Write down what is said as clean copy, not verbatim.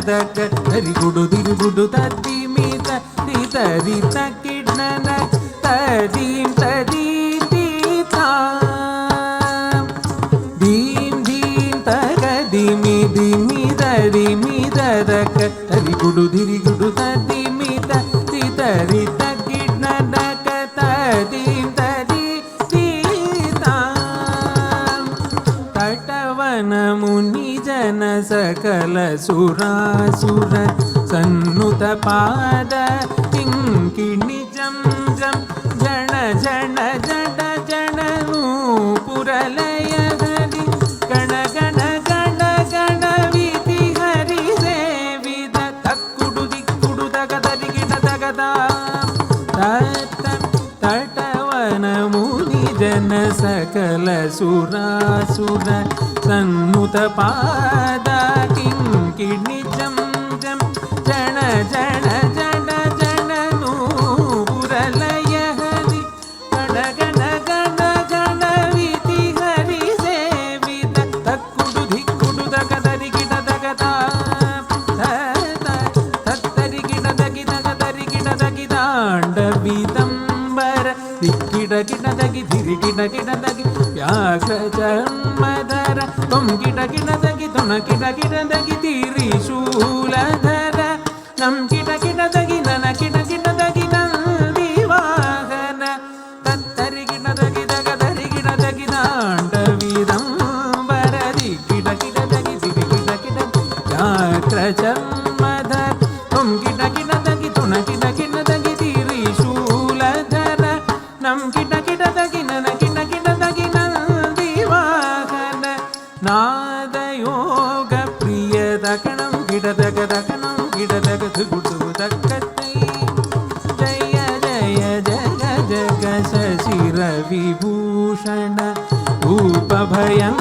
ದಕ ತರಿ ಗುಡು ದಿರಿ ಗುಡು ತದ್ದಿ ಮೀತ ದಿ ತರಿ ತಕಿಡ್ನನ ತದೀಂ ತದಿ ದೀಂ ದೀಂ ತಗ ದಿಮಿ ದಿಮಿ ದರಿ ಮಿ ದಕ ತರಿ ಗುಡು ದಿರಿ ಗುಡು ತದ್ದಿ ಮೀತ ದಿ ತರಿ ತಕಿಡ್ನನ ತದೀಂ ತದಿ ತಟವನ ಮುನಿ ಜನ ಸಕಲ ಸುರಾಸುರ ಸನ್ನುತ ಪಾದ ಕಿಂಕಿಣಿ ಜಂ ಜಂ ಜಣ ಜಣ ಜಡ ಜಣನು ಪುರಲಯ ಹರಿ ಗಣ ಗಣ ಗಣ ಗಣ ವಿಧಿ ಹರಿ ಸೇವಿದ ತಕ್ಕುಡು ದಿಕ್ಕುಡು ತಗದರಿ ಗಿಡ ತಗದ ತಟವನ ಮುನಿ ಜನ ಸಕಲ ಸುರಾಸುರ ಸನ್ನುತ ಪಾದ ಕಿಂಕಿಣಿ ಜಂ ಜಂ ಜಣ ಜಣ ಜಡ ಜಣನು ಪುರಲಯ ಹರಿ ಗಣ ಗಣ ಗಣ ಗಣ ವಿಧಿ ಹರಿ ಸೇವಿದ ತಕ್ಕುಡು ದಿಕ್ಕುಡು ತಗದರಿ ಗಿಡ ತಗದ ತತ್ತರಿ ಗಿಡ ತಗಿ ತಗದರಿ ಗಿಡ ತಗಿದಾಂಡವಿದಂಬರ ದಿಕ್ಕಿಡ ಗಿಡ ತಗಿ ಧಿರಿ ಗಿಡ ಗಿಡ ತಗಿ ವ್ಯಾಘ್ರ ಚರ್ಮಧರ ತೊಂ ಗಿಡ ಗಿಡ ತಗಿ ತೊಣ ಗಿಡ ಗಿಡ ತಗಿ ತ್ರಿಶೂಲಧರ ನಂ ಗಿಡ ಗಿಡ ತಗಿ ನನ ಗಿಡ ಗಿಡ ತಗಿ ನಂದಿ ವಾಹನ ತತ್ತರಿ ಗಿಡ ತಗಿ ತಗದರಿ ಗಿಡ ತಗಿ ದಾಂಡವಿದಂಬರ ದಿಕ್ಕಿಡ ಗಿಡ ತಗಿ ಧಿರಿ ಗಿಡ ಗಿಡ ವ್ಯಾಘ್ರ ಚರ್ಮಧರ ತೊಂ ಗಿಡ ಗಿಡ ತಗಿ ತೊಣ ಗಿಡ ಗಿಡ ತಗಿ ತ್ರಿಶೂಲಧರ ನಂ ಗಿಡ ಗಿಡ ತಗಿ ನನ ಗಿಡ ಗಿಡ ತಗಿ ನಂದಿ ವಾಹನ ನಾದ ಯೋಗ ಪ್ರಿಯ ದಕಣಂ ಗಿಡ ದಗ ದಕಣಂ ಗಿಡ ದಗ ಗುಡು ದಕ್ಕತ್ತೈ ಜಯ ಜಯ ಜಗ ಜಗ ಶಶಿರ ವಿಭೂಷಣ ರೂಪ ಭಯಂ